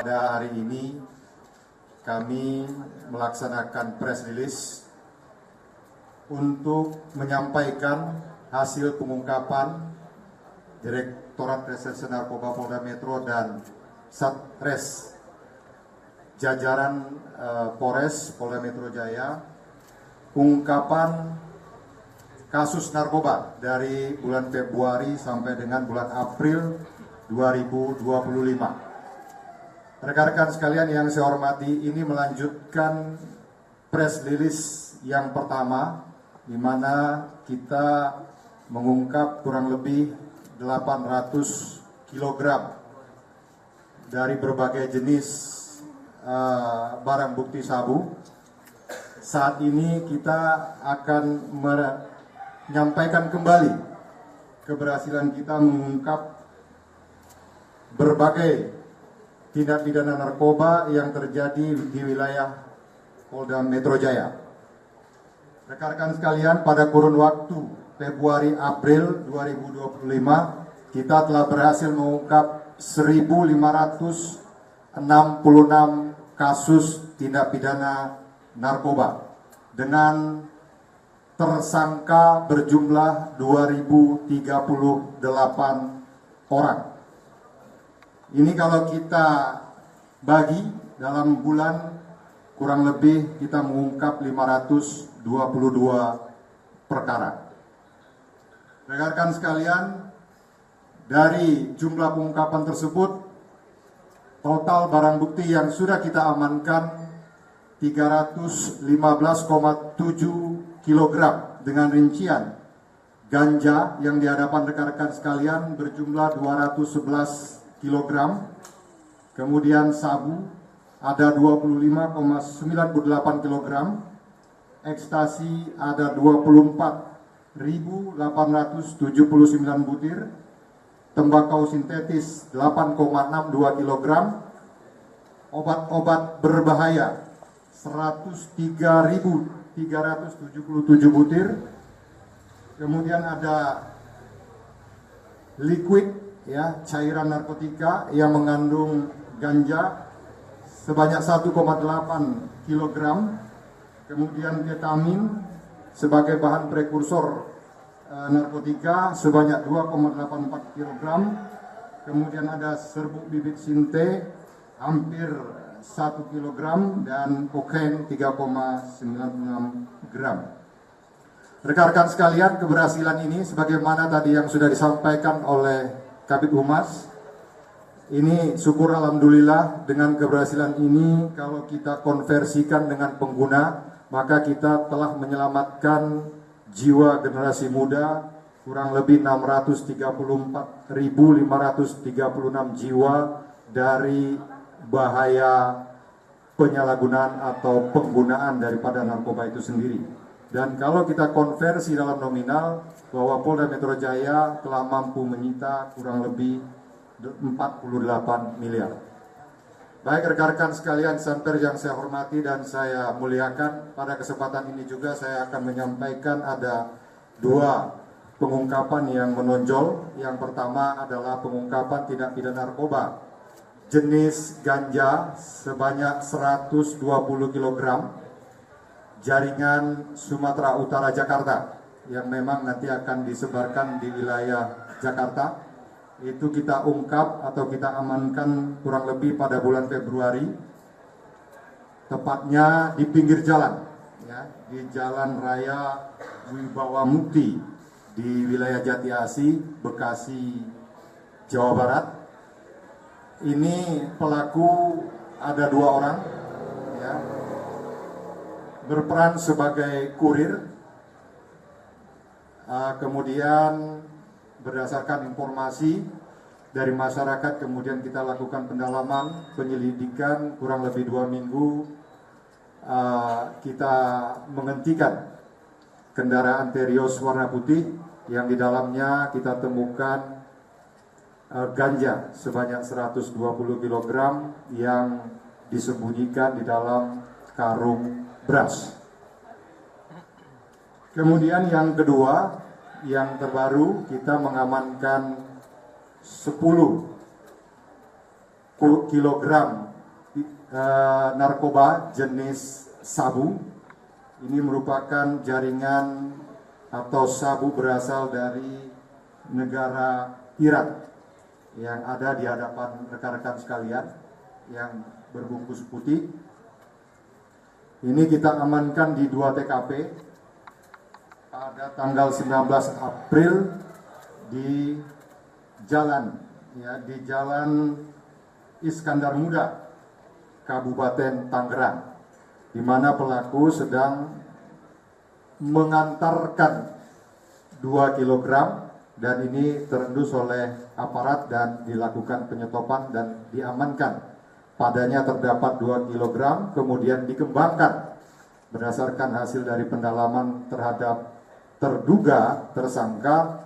Pada hari ini kami melaksanakan press release untuk menyampaikan hasil pengungkapan Direktorat Reserse Narkoba Polda Metro dan Satres jajaran Polres Polda Metro Jaya, pengungkapan kasus narkoba dari bulan Februari sampai dengan bulan April 2025. Rekan-rekan sekalian yang saya hormati, ini melanjutkan press release yang pertama, di mana kita mengungkap kurang lebih 800 kg dari berbagai jenis barang bukti sabu. Saat ini kita akan menyampaikan kembali keberhasilan kita mengungkap berbagai tindak pidana narkoba yang terjadi di wilayah Polda Metro Jaya. Rekan-rekan sekalian, pada kurun waktu Februari-April 2025, kita telah berhasil mengungkap 1.566 kasus tindak pidana narkoba dengan tersangka berjumlah 2.038 orang. Ini kalau kita bagi dalam bulan, kurang lebih kita mengungkap 522 perkara. Rekan-rekan sekalian, dari jumlah pengungkapan tersebut, total barang bukti yang sudah kita amankan 315,7 kg dengan rincian ganja yang di hadapan rekan-rekan sekalian berjumlah 211 kg, kemudian sabu ada 25,98 kg, ekstasi ada 24.879 butir, tembakau sintetis 8,62 kg, obat-obat berbahaya 103.377 butir, kemudian ada liquid, ya, cairan narkotika yang mengandung ganja sebanyak 1,8 kg, kemudian ketamin sebagai bahan prekursor narkotika sebanyak 2,84 kg, kemudian ada serbuk bibit sinte hampir 1 kg dan kokain 3,96 gram. Rekan-rekan sekalian, keberhasilan ini sebagaimana tadi yang sudah disampaikan oleh Kabid Humas, ini syukur alhamdulillah dengan keberhasilan ini kalau kita konversikan dengan pengguna, maka kita telah menyelamatkan jiwa generasi muda kurang lebih 634.536 jiwa dari bahaya penyalahgunaan atau penggunaan daripada narkoba itu sendiri. Dan kalau kita konversi dalam nominal, bahwa Polda Metro Jaya telah mampu menyita kurang lebih 48 miliar. Baik rekan-rekan sekalian Sanper yang saya hormati dan saya muliakan, pada kesempatan ini juga saya akan menyampaikan ada dua pengungkapan yang menonjol. Yang pertama adalah pengungkapan tindak pidana narkoba jenis ganja sebanyak 120 kg jaringan Sumatera Utara Jakarta yang memang nanti akan disebarkan di wilayah Jakarta. Itu kita ungkap atau kita amankan kurang lebih pada bulan Februari, tepatnya di pinggir jalan, ya, di Jalan Raya Wibawa Mukti di wilayah Jati Asih, Bekasi, Jawa Barat. Ini pelaku ada 2 orang, ya, berperan sebagai kurir. Kemudian berdasarkan informasi dari masyarakat, kemudian kita lakukan pendalaman, penyelidikan kurang lebih 2 minggu. Kita menghentikan kendaraan Terios warna putih yang di dalamnya kita temukan ganja sebanyak 120 kg yang disembunyikan di dalam karung beras. Kemudian yang kedua, yang terbaru kita mengamankan 10 kilogram narkoba jenis sabu. Ini merupakan jaringan atau sabu berasal dari negara Irak yang ada di hadapan rekan-rekan sekalian yang berbungkus putih. Ini kita amankan di 2 TKP pada tanggal 19 April di Jalan Iskandar Muda, Kabupaten Tangerang, di mana pelaku sedang mengantarkan 2 kilogram dan ini terendus oleh aparat dan dilakukan penyetopan dan diamankan. Padanya terdapat 2 kilogram, kemudian dikembangkan berdasarkan hasil dari pendalaman terhadap terduga tersangka.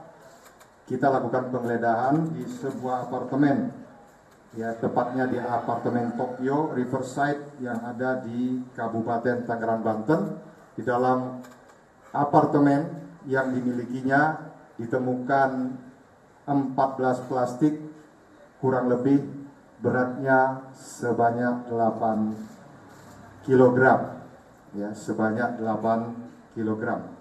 Kita lakukan penggeledahan di sebuah apartemen, ya tepatnya di apartemen Tokyo Riverside yang ada di Kabupaten Tangerang, Banten. Di dalam apartemen yang dimilikinya ditemukan 14 plastik kurang lebih beratnya sebanyak 8 kilogram, ya sebanyak 8 kilogram.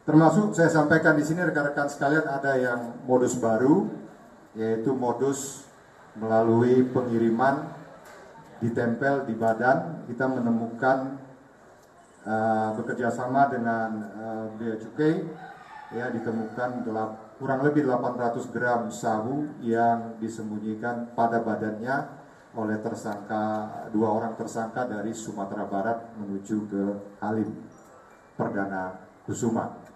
Termasuk saya sampaikan di sini rekan-rekan sekalian ada yang modus baru, yaitu modus melalui pengiriman ditempel di badan. Kita menemukan bekerjasama dengan Bea Cukai, ya ditemukan kurang lebih 800 gram sabu yang disembunyikan pada badannya oleh dua orang tersangka dari Sumatera Barat menuju ke Halim Perdana Kusuma.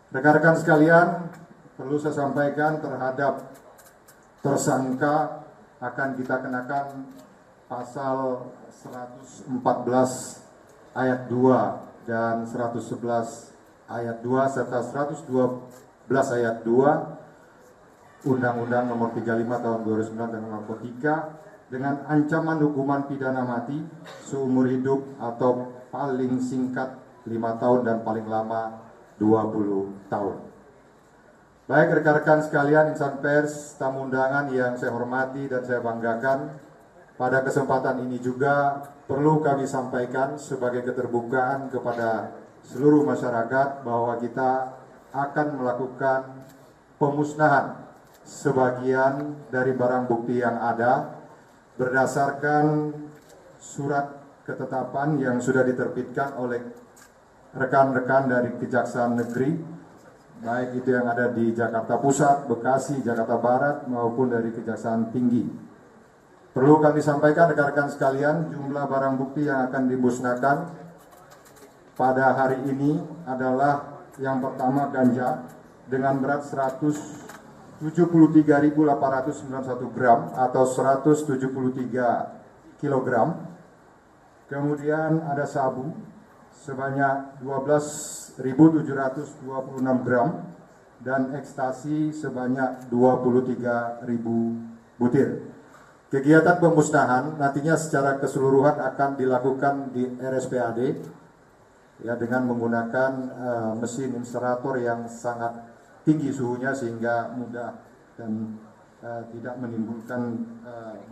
Rekan-rekan sekalian, perlu saya sampaikan terhadap tersangka akan kita kenakan pasal 114 ayat 2 dan 111 ayat 2 serta 112 ayat 2 Undang-Undang Nomor 35 Tahun 2009 tentang narkotika dengan ancaman hukuman pidana mati seumur hidup atau paling singkat 5 tahun dan paling lama 20 tahun. Baik rekan-rekan sekalian, insan pers, tamu undangan yang saya hormati dan saya banggakan, pada kesempatan ini juga perlu kami sampaikan sebagai keterbukaan kepada seluruh masyarakat bahwa kita akan melakukan pemusnahan sebagian dari barang bukti yang ada berdasarkan surat ketetapan yang sudah diterbitkan oleh rekan-rekan dari Kejaksaan Negeri, baik itu yang ada di Jakarta Pusat, Bekasi, Jakarta Barat maupun dari Kejaksaan Tinggi. Perlu kami sampaikan rekan-rekan sekalian, jumlah barang bukti yang akan dimusnahkan pada hari ini adalah yang pertama ganja dengan berat 173.891 gram atau 173 kilogram. Kemudian ada sabu sebanyak 12.726 gram dan ekstasi sebanyak 23.000 butir. Kegiatan pemusnahan nantinya secara keseluruhan akan dilakukan di RSPAD, ya dengan menggunakan mesin insinerator yang sangat tinggi suhunya sehingga mudah dan tidak menimbulkan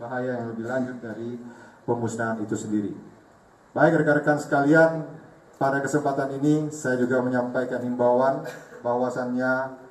bahaya yang lebih lanjut dari pemusnahan itu sendiri. Baik rekan-rekan sekalian, pada kesempatan ini saya juga menyampaikan himbauan bahwasannya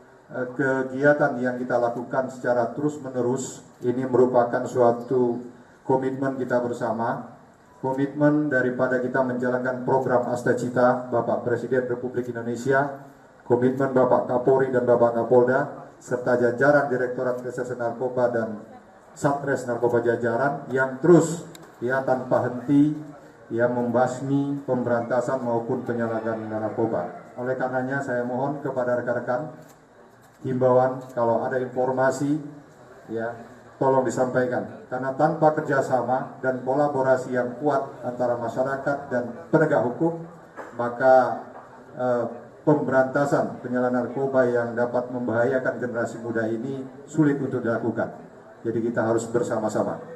kegiatan yang kita lakukan secara terus-menerus ini merupakan suatu komitmen kita bersama. Komitmen daripada kita menjalankan program Astacita Bapak Presiden Republik Indonesia, komitmen Bapak Kapolri dan Bapak Kapolda, serta jajaran Direktorat Reserse Narkoba dan Satres Narkoba jajaran yang terus ya tanpa henti ya membasmi pemberantasan maupun penyalahgunaan narkoba. Oleh karenanya saya mohon kepada rekan-rekan himbauan kalau ada informasi ya tolong disampaikan, karena tanpa kerjasama dan kolaborasi yang kuat antara masyarakat dan penegak hukum, maka pemberantasan penyalahgunaan narkoba yang dapat membahayakan generasi muda ini sulit untuk dilakukan. Jadi kita harus bersama-sama.